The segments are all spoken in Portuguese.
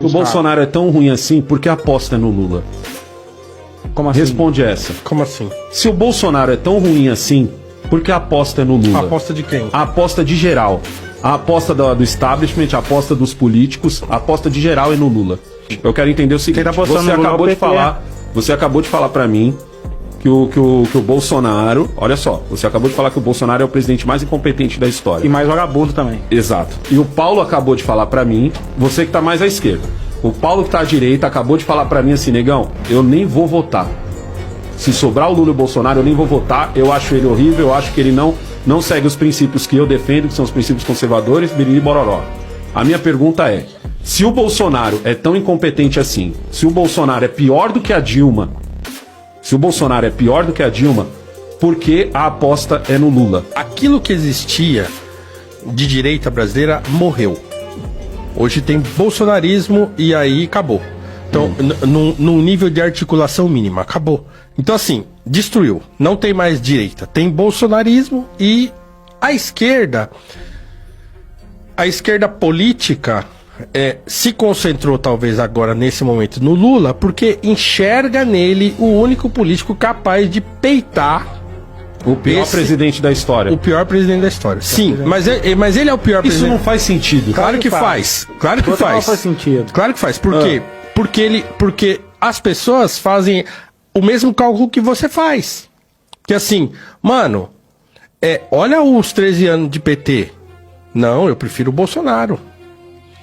O Bolsonaro é tão ruim assim, por que a aposta é no Lula? Como assim? Responde essa. Como assim? Se o Bolsonaro é tão ruim assim, por que a aposta é no Lula? A aposta de quem? A aposta de geral. A aposta do establishment, a aposta dos políticos, a aposta de geral é no Lula. Eu quero entender o seguinte, Quem tá apostando você no Lula acabou é o de PT. falar, você acabou de falar pra mim que o Bolsonaro, olha só, você acabou de falar que o Bolsonaro é o presidente mais incompetente da história. E mais vagabundo também. Exato. E o Paulo acabou de falar pra mim, você que tá mais à esquerda. O Paulo que tá à direita acabou de falar pra mim assim, negão, eu nem vou votar. Se sobrar o Lula e o Bolsonaro, eu nem vou votar. Eu acho ele horrível, eu acho que ele não segue os princípios que eu defendo, que são os princípios conservadores, biriri bororó. A minha pergunta é, se o Bolsonaro é tão incompetente assim, se o Bolsonaro é pior do que a Dilma, por que a aposta é no Lula? Aquilo que existia de direita brasileira morreu. Hoje tem bolsonarismo e aí acabou. Então, num nível de articulação mínima, acabou. Então, assim, destruiu. Não tem mais direita. Tem bolsonarismo e a esquerda política se concentrou, talvez, agora, nesse momento, no Lula, porque enxerga nele o único político capaz de peitar o pior presidente da história. O pior presidente da história. Sim, mas ele é o pior presidente. Isso não faz sentido. Claro que faz. Claro que Total faz. faz sentido. Claro que faz. Por quê? Porque as pessoas fazem o mesmo cálculo que você faz. Que assim, mano, olha os 13 anos de PT. Não, eu prefiro o Bolsonaro.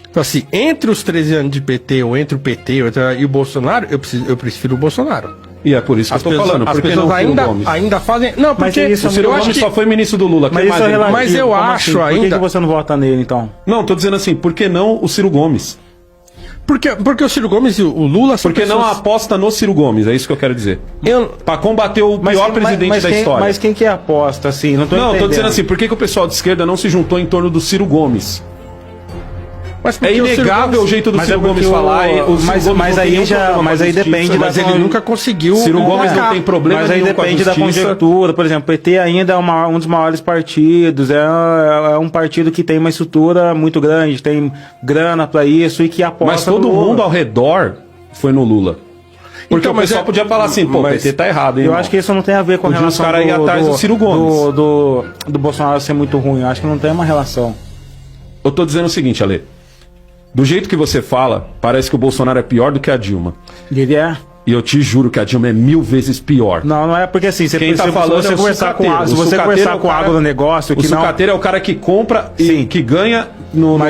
Então assim, entre os 13 anos de PT, ou entre o PT e o Bolsonaro, eu prefiro o Bolsonaro. E é por isso que eu tô falando. As Por que pessoas não o Ciro Gomes? ainda fazem... Não, Mas porque isso O Ciro eu acho Gomes que... só foi ministro do Lula. Mas Quem isso mais é ele- relativo. Mas eu Como acho Por que ainda- você não vota nele, então? Não, tô dizendo assim, por que não o Ciro Gomes? Porque o Ciro Gomes e o Lula são Por que não a pessoas- aposta no Ciro Gomes? É isso que eu quero dizer. Pra combater o pior presidente da história. Mas quem que aposta, assim? Não tô Não, entendendo. tô dizendo assim, por que o pessoal de esquerda não se juntou em torno do Ciro Gomes? Mas É porque o Ciro inegável o Gomes- jeito do Mas Ciro é porque Gomes falar. E o Ciro mas Gomes não aí tem nenhum já- problema mas com a aí justiça. depende da- Mas ele nunca conseguiu... Ciro Gomes não marcar. tem problema Mas aí nenhum com a depende da justiça. conjectura. Por exemplo, o PT ainda é um dos maiores partidos, é um partido que tem uma estrutura muito grande, tem grana pra isso e que aposta Mas todo no Lula. mundo ao redor foi no Lula. Porque Então, o mas pessoal é- podia falar assim, pô, o mas PT tá errado, hein, Eu irmão? acho que isso não tem a ver com a Podia os relação caras ir atrás do Ciro Gomes. do Bolsonaro ser muito ruim. Eu acho que não tem uma relação. Eu tô dizendo o seguinte, Ale. Do jeito que você fala, parece que o Bolsonaro é pior do que a Dilma. Ele é... E eu te juro que a Dilma é 1000 vezes pior. Não é porque assim, Quem tá falando se é o conversar com sucateiro. se O você sucateiro conversar é o com o cara- agronegócio, O que não... sucateiro é o cara que compra e Sim. que ganha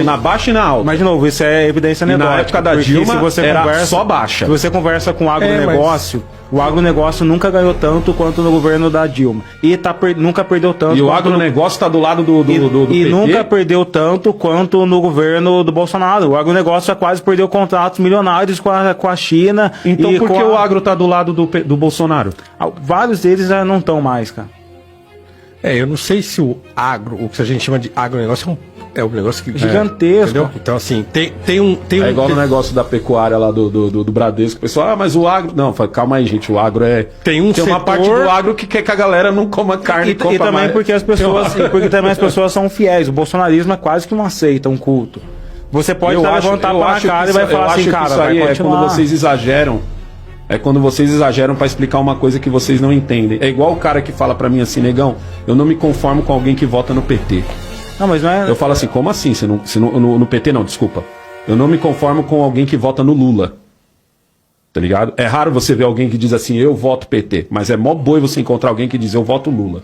na baixa e na alta. Mas, de novo, isso é evidência E na anedótica. época da porque Dilma, se você era só baixa. Se você conversa com o agronegócio, o agronegócio nunca ganhou tanto quanto no governo da Dilma. E nunca perdeu tanto. E o quanto agronegócio tá do lado do e PT. nunca perdeu tanto quanto no governo do Bolsonaro. O agronegócio já quase perdeu contratos milionários com a China. Então e por com que o agro tá do lado do Bolsonaro? Vários deles já não estão mais, cara. Eu não sei se o que a gente chama de agronegócio é um negócio que... Gigantesco. Entendeu? Então, assim, tem um... É igual no negócio da pecuária lá do Bradesco. O pessoal, mas o agro... Não, calma aí, gente. O agro é... Tem uma setor- parte do agro que quer que a galera não coma carne E compra também mais. porque as pessoas, porque também as pessoas são fiéis. O bolsonarismo é quase que uma seita, um culto. Você pode levantar a cara e vai falar assim, cara, isso vai aí continuar. quando vocês exageram. É quando vocês exageram pra explicar uma coisa que vocês não entendem. É igual o cara que fala pra mim assim, negão, eu não me conformo com alguém que vota no PT. Não, mas não é... Eu falo assim, como assim? No PT não, desculpa. Eu não me conformo com alguém que vota no Lula. Tá ligado? É raro você ver alguém que diz assim, eu voto PT. Mas é mó boi você encontrar alguém que diz, eu voto Lula.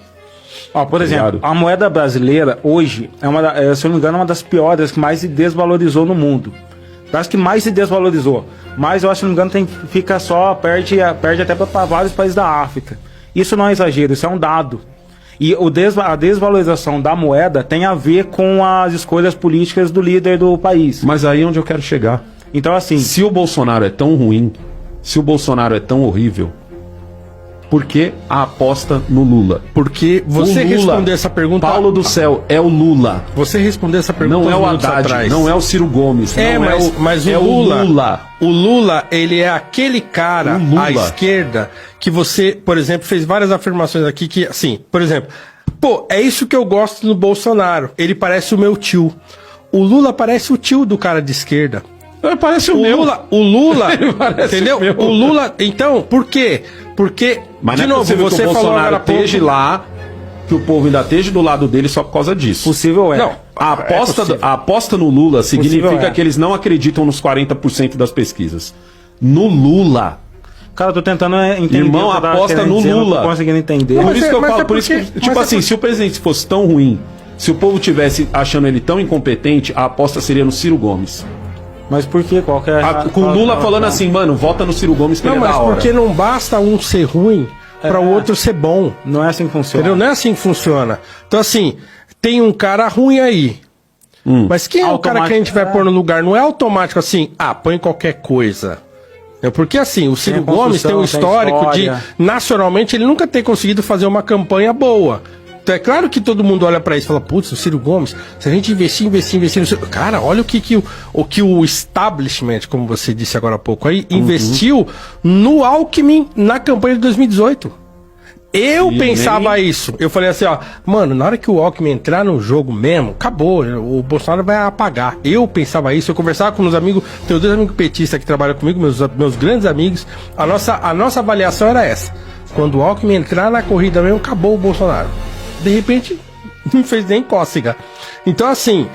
Ó, por exemplo, Obrigado. a moeda brasileira hoje se eu não me engano, uma das piores, que mais se desvalorizou no mundo. Das que mais se desvalorizou. Mas eu acho que, se não me engano, fica só, perde até para vários países da África. Isso não é exagero, isso é um dado. E a desvalorização da moeda tem a ver com as escolhas políticas do líder do país. Mas aí é onde eu quero chegar. Então, assim... Se o Bolsonaro é tão ruim, se o Bolsonaro é tão horrível, por que a aposta no Lula? Porque você O Lula, respondeu essa pergunta... Paulo do céu, é o Lula. Você respondeu essa pergunta Não é uns o minutos Haddad, atrás. não é o Ciro Gomes. não mas o é Lula... O Lula, ele é aquele cara O Lula. à esquerda que você, por exemplo, fez várias afirmações aqui que, assim, por exemplo... Pô, é isso que eu gosto no Bolsonaro. Ele parece o meu tio. O Lula parece o tio do cara de esquerda. Parece o meu. O Lula, Parece entendeu? o meu. O Lula, então, por quê? Porque, Mas de não é novo, possível que você o falou Bolsonaro agora há pouco... esteja lá, que o povo ainda esteja do lado dele só por causa disso. Possível é. Não, A aposta no Lula significa Possível é. que eles não acreditam nos 40% das pesquisas. No Lula. Cara, eu tô tentando entender. Irmão, o que eu tava aposta querendo no dizer, Lula. Não tô conseguindo entender. Não, Por mas isso é- que eu mas falo, é por isso que, porque- tipo mas é assim, se o presidente fosse tão ruim, se o povo tivesse achando ele tão incompetente, a aposta seria no Ciro Gomes. Mas por quê? Qual que é Com o Lula falando assim, mano, vota no Ciro Gomes que Não, ele é mas da hora. porque não basta um ser ruim para o outro ser bom. Não é assim que funciona. Entendeu? Não é assim que funciona. Então, assim, tem um cara ruim aí. Mas quem é o cara que a gente vai pôr no lugar? Não é automático assim, põe qualquer coisa. É porque, assim, o Ciro Tem a Gomes tem um construção, tem a histórico de, história. nacionalmente, ele nunca ter conseguido fazer uma campanha boa. Então, é claro que todo mundo olha pra isso e fala, putz, o Ciro Gomes, se a gente investir no Ciro... Cara, olha o que o establishment, como você disse agora há pouco aí, investiu no Alckmin na campanha de 2018. Eu E pensava isso. Eu falei assim, ó, mano, na hora que o Alckmin entrar no jogo mesmo, acabou, o Bolsonaro vai apagar. Eu pensava isso, eu conversava com meus amigos, tenho 2 amigos petistas que trabalham comigo, meus grandes amigos, a nossa avaliação era essa. Quando o Alckmin entrar na corrida mesmo, acabou o Bolsonaro. De repente, não fez nem cócega. Então, assim,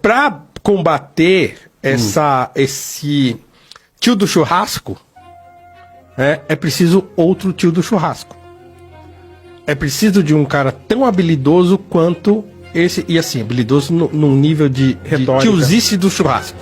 pra combater esse tio do churrasco, é preciso outro tio do churrasco. É preciso de um cara tão habilidoso quanto esse, e assim, habilidoso num nível de Retórica. tiozice do churrasco.